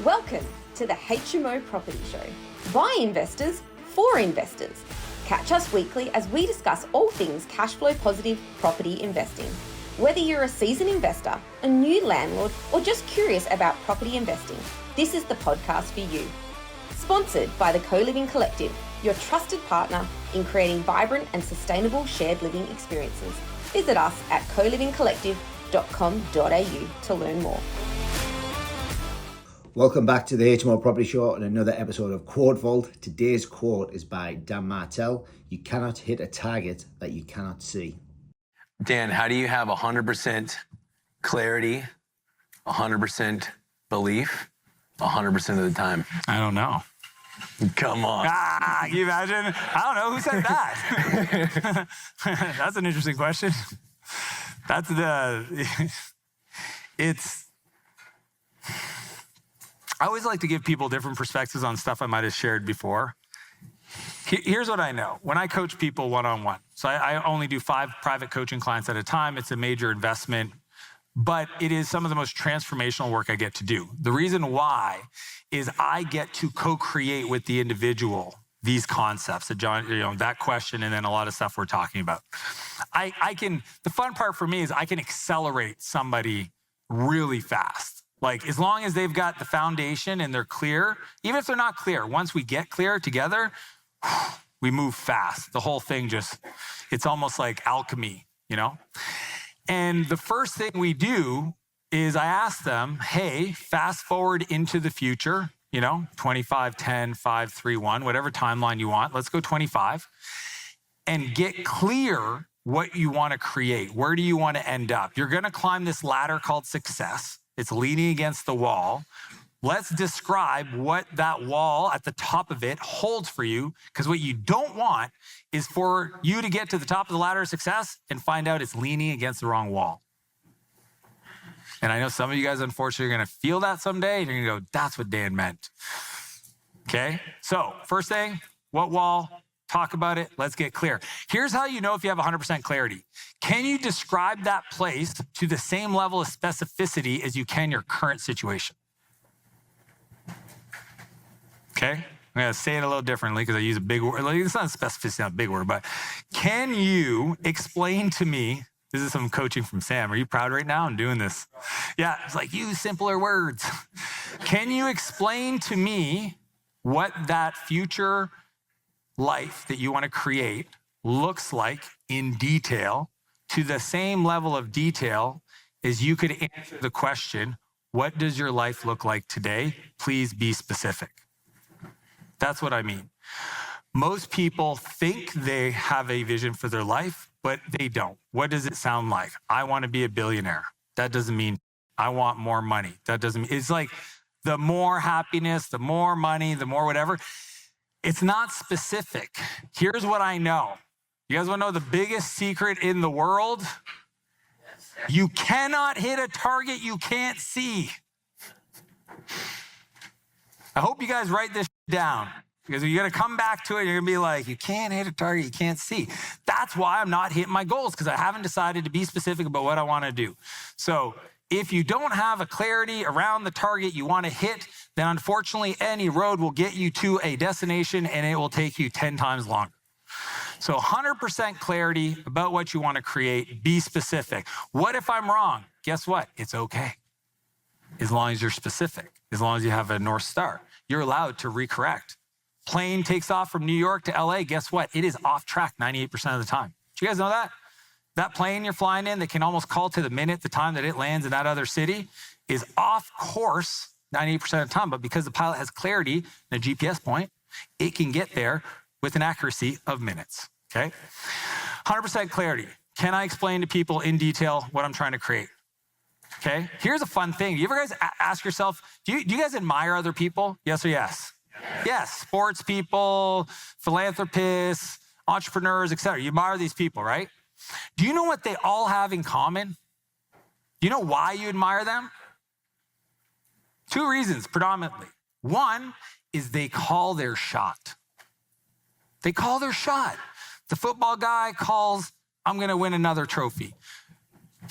Welcome to the HMO Property Show. By investors, for investors. Catch us weekly as we discuss all things cash flow positive property investing. Whether you're a seasoned investor, a new landlord, or just curious about property investing, this is the podcast for you. Sponsored by the Co-Living Collective, your trusted partner in creating vibrant and sustainable shared living experiences. Visit us at colivingcollective.com.au to learn more. Welcome back to the HMO Property Show and another episode of Quote Vault. Today's quote is by Dan Martell. You cannot hit a target that you cannot see. Dan, how do you have 100% clarity, 100% belief, 100% of the time? I don't know. Come on. Can you imagine? I don't know who said that. That's an interesting question. I always like to give people different perspectives on stuff I might have shared before. Here's what I know. When I coach people one-on-one, so I only do 5 private coaching clients at a time. It's a major investment, but it is some of the most transformational work I get to do. The reason why is I get to co-create with the individual these concepts, that question, and then a lot of stuff we're talking about. The fun part for me is I can accelerate somebody really fast. Like, as long as they've got the foundation and they're clear, even if they're not clear, once we get clear together, we move fast. The whole thing it's almost like alchemy, And the first thing we do is I ask them, hey, fast forward into the future, 25, 10, 5, 3, 1, whatever timeline you want. Let's go 25 and get clear what you want to create. Where do you want to end up? You're going to climb this ladder called success. It's leaning against the wall. Let's describe what that wall at the top of it holds for you, because what you don't want is for you to get to the top of the ladder of success and find out it's leaning against the wrong wall. And I know some of you guys, unfortunately, are going to feel that someday, and you're going to go, that's what Dan meant. Okay? So, first thing, what wall? Talk about it. Let's get clear. Here's how you know if you have 100% clarity. Can you describe that place to the same level of specificity as you can your current situation? Okay? I'm going to say it a little differently because I use a big word. It's not specificity, not a big word, but can you explain to me, this is some coaching from Sam. Are you proud right now? I'm doing this. Yeah, it's like, use simpler words. Can you explain to me what that future life that you want to create looks like in detail, to the same level of detail as you could answer the question, what does your life look like today? Please be specific. That's what I mean. Most people think they have a vision for their life, but they don't. What does it sound like? I want to be a billionaire. That doesn't mean I want more money. That doesn't mean, it's like the more happiness, the more money, the more whatever. It's not specific. Here's what I know. You guys want to know the biggest secret in the world? You cannot hit a target you can't see. I hope you guys write this down, because you're going to come back to it, you're going to be like, you can't hit a target you can't see. That's why I'm not hitting my goals, because I haven't decided to be specific about what I want to do. So if you don't have a clarity around the target you want to hit, then unfortunately any road will get you to a destination and it will take you 10 times longer. So 100% clarity about what you want to create, be specific. What if I'm wrong? Guess what? It's okay. As long as you're specific, as long as you have a North Star, you're allowed to recorrect. Plane takes off from New York to LA, guess what? It is off track 98% of the time. Do you guys know that? That plane you're flying in that can almost call to the minute the time that it lands in that other city is off course 98% of the time. But because the pilot has clarity and a GPS point, it can get there with an accuracy of minutes, okay? 100% clarity. Can I explain to people in detail what I'm trying to create? Okay, here's a fun thing. Do you ever guys ask yourself, do you guys admire other people? Yes or yes? Yes, sports people, philanthropists, entrepreneurs, etc. You admire these people, right? Do you know what they all have in common? Do you know why you admire them? 2 reasons, predominantly. One is they call their shot. They call their shot. The football guy calls, I'm going to win another trophy.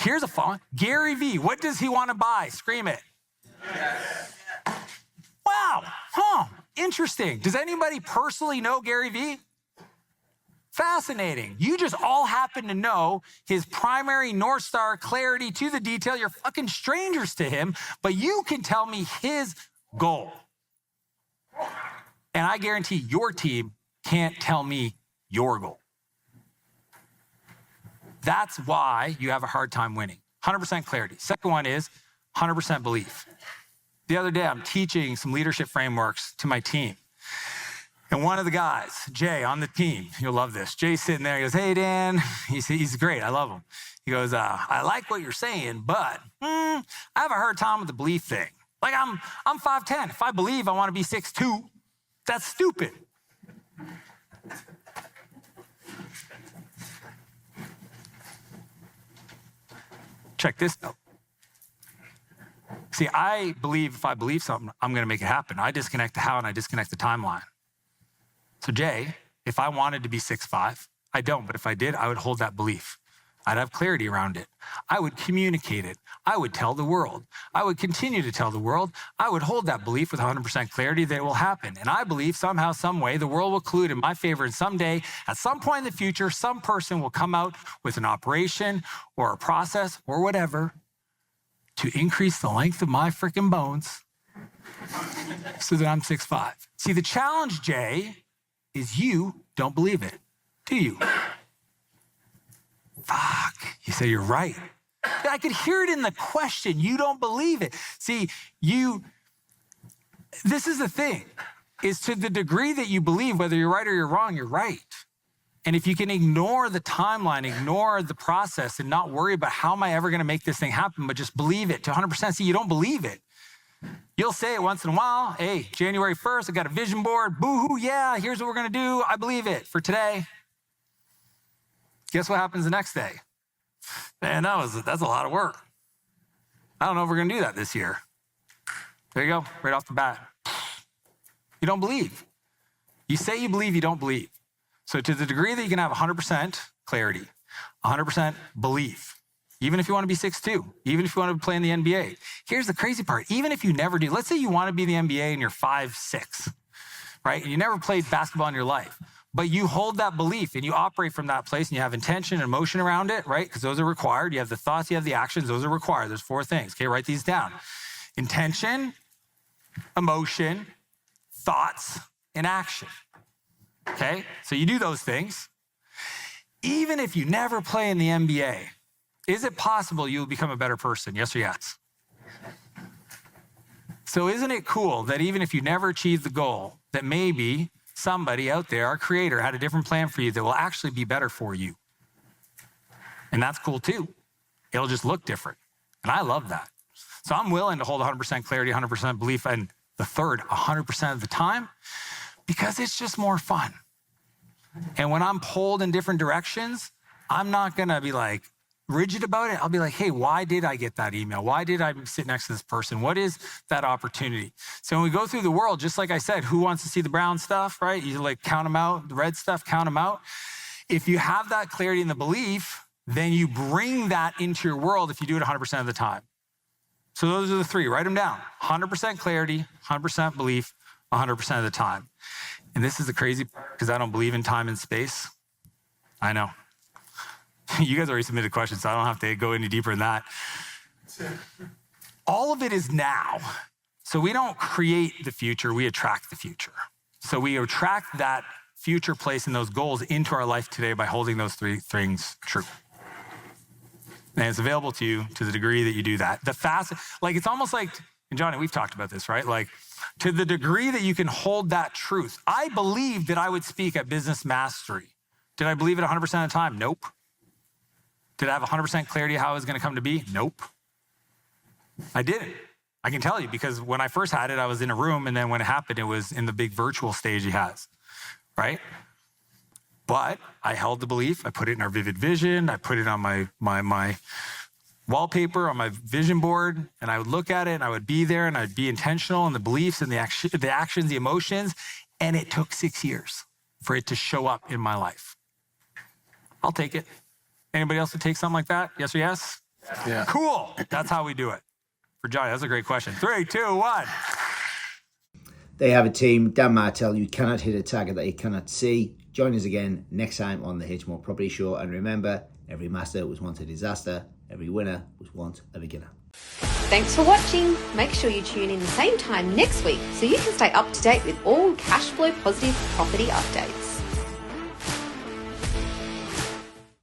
Here's a fun one. Gary V, what does he want to buy? Scream it. Yes. Interesting. Does anybody personally know Gary Vee? Fascinating. You just all happen to know his primary North Star, clarity to the detail. You're fucking strangers to him, but you can tell me his goal. And I guarantee your team can't tell me your goal. That's why you have a hard time winning. 100% clarity. Second one is 100% belief. The other day, I'm teaching some leadership frameworks to my team. And one of the guys, Jay, on the team, you'll love this. Jay's sitting there, he goes, hey, Dan. He's great, I love him. He goes, I like what you're saying, but I have a hard time with the belief thing. Like, I'm 5'10". If I believe I want to be 6'2", that's stupid. Check this out. See, I believe if I believe something, I'm going to make it happen. I disconnect the how and I disconnect the timeline. So Jay, if I wanted to be 6'5", I don't, but if I did, I would hold that belief. I'd have clarity around it. I would communicate it. I would tell the world. I would continue to tell the world. I would hold that belief with 100% clarity that it will happen. And I believe somehow, some way, the world will collude in my favor. And someday, at some point in the future, some person will come out with an operation or a process or whatever to increase the length of my freaking bones so that I'm 6'5". See, the challenge, Jay, is you don't believe it, do you? Fuck, you say you're right. I could hear it in the question. You don't believe it. See, this is the thing, is to the degree that you believe, whether you're right or you're wrong, you're right. And if you can ignore the timeline, ignore the process, and not worry about how am I ever going to make this thing happen, but just believe it to 100%. See, you don't believe it. You'll say it once in a while. Hey, January 1st, I got a vision board. Boo-hoo, yeah, here's what we're going to do. I believe it for today. Guess what happens the next day? Man, that's a lot of work. I don't know if we're going to do that this year. There you go, right off the bat. You don't believe. You say you believe, you don't believe. So to the degree that you can have 100% clarity, 100% belief, even if you want to be 6'2", even if you want to play in the NBA. Here's the crazy part. Even if you never do, let's say you want to be in the NBA and you're 5'6", right? And you never played basketball in your life, but you hold that belief and you operate from that place and you have intention and emotion around it, right? Because those are required. You have the thoughts, you have the actions, those are required. There's 4 things, okay? Write these down. Intention, emotion, thoughts, and action, okay? So you do those things. Even if you never play in the NBA, is it possible you'll become a better person? Yes or yes? So isn't it cool that even if you never achieve the goal, that maybe somebody out there, our creator, had a different plan for you that will actually be better for you? And that's cool too. It'll just look different. And I love that. So I'm willing to hold 100% clarity, 100% belief, and the third 100% of the time, because it's just more fun. And when I'm pulled in different directions, I'm not gonna be like rigid about it. I'll be like, hey, why did I get that email? Why did I sit next to this person? What is that opportunity? So when we go through the world, just like I said, who wants to see the brown stuff, right? You like count them out, the red stuff, count them out. If you have that clarity and the belief, then you bring that into your world if you do it 100% of the time. So those are the 3, write them down. 100% clarity, 100% belief, 100% of the time. And this is the crazy part, because I don't believe in time and space. I know. You guys already submitted questions, so I don't have to go any deeper than that. All of it is now. So we don't create the future, we attract the future. So we attract that future place and those goals into our life today by holding those 3 things true. And it's available to you to the degree that you do that. It's almost like, and Johnny, we've talked about this, right? Like, to the degree that you can hold that truth. I believed that I would speak at Business Mastery. Did I believe it 100% of the time? Nope. Did I have 100% clarity how it was going to come to be? Nope. I didn't. I can tell you, because when I first had it, I was in a room, and then when it happened, it was in the big virtual stage he has, right? But I held the belief. I put it in our vivid vision. I put it on my wallpaper, on my vision board, and I would look at it, and I would be there, and I'd be intentional in the beliefs and the actions, the emotions, and it took 6 years for it to show up in my life. I'll take it. Anybody else would take something like that? Yes or yes? Yeah. Cool. That's how we do it. For Johnny, that's a great question. 3, 2, 1. They have a team. Dan Martell, you cannot hit a target that you cannot see. Join us again next time on the HMO Property Show. And remember, every master was once a disaster. Every winner was once a beginner. Thanks for watching. Make sure you tune in the same time next week so you can stay up to date with all cash flow positive property updates.